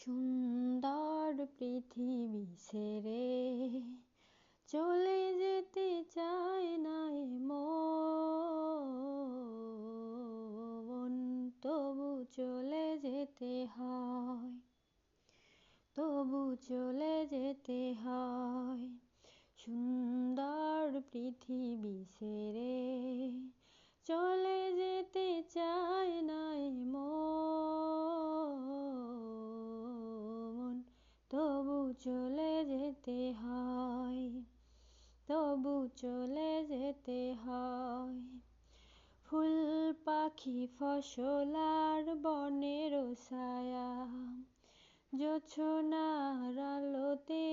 সুন্দর পৃথিবী ছেড়ে চলে যেতে চায় না এ মন, তবু চলে যেতে হয়, তবু চলে যেতে হয়। সুন্দর পৃথিবী ছেড়ে চলে যেতে চায় না এ মন, তবু চলে যেতে হয়, তবু চলে যেতে হয়। ফুল পাখি ফসল আর বনের ছায়া, জোছনার আলোতে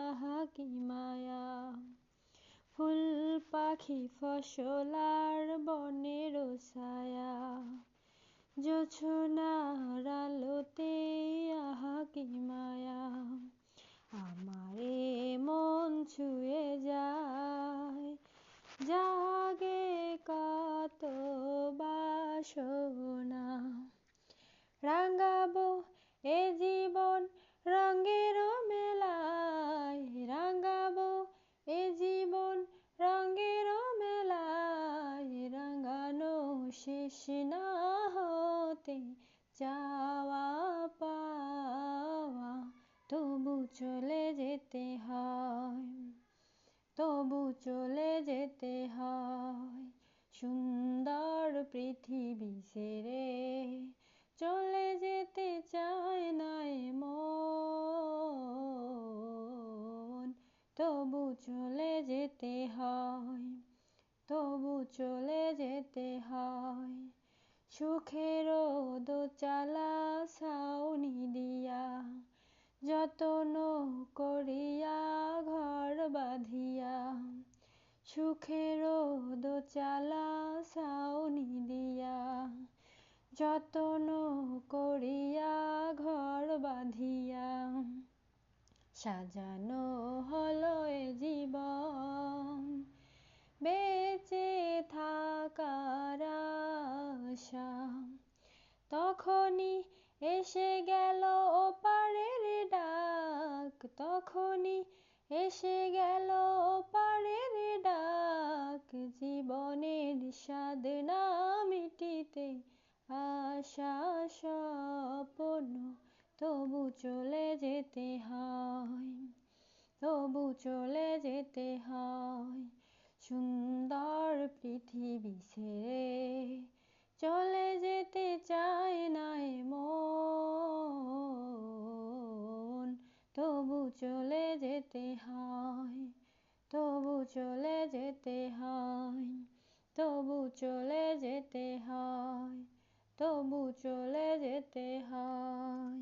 আহা কি মায়া। ফুল পাখি ফসল আর বনের ছায়া, জোছনার আলোতে আহা কি মায়া। আমারে মন ছুঁয়ে যায়, জাগে কত বাসনা। রাঙাবো এ জীবন রঙের মেলায়, রাঙাবো এ জীবন রঙের মেলায়। রাঙানো শেষ না হতে চাওয়া পাওয়া, তবু চলে যেতে হয়, তবু চলে যেতে হয়। সুন্দর পৃথিবী ছেড়ে চলে যেতে চায় না এ মন, তবু চলে যেতে হয়, তবু চলে যেতে হয়। সুখের দোচালা ছাউনি দিয়া, যতন করিয়া ঘর বাঁধিয়া। সুখের দোচালা ছাউনি দিয়া, যতন করিয়া ঘর বাঁধিয়া। সাজানো হলো এ জীবন বেঁচে থাকার আশা, তখনই এসে গেল ওপারের ডাক, তখনই এসে গেল ওপারের ডাক। জীবনের স্বাদ না মিটিতে আশা স্বপ্ন, তবু চলে যেতে হয়, তবু চলে যেতে হয়। সুন্দর পৃথিবী ছেড়ে চলে যেতে চায় না এ মন, তবু চলে যেতে হয়, তবু চলে যেতে হয়, তবু চলে যেতে হয়, তবু চলে যেতে হয়।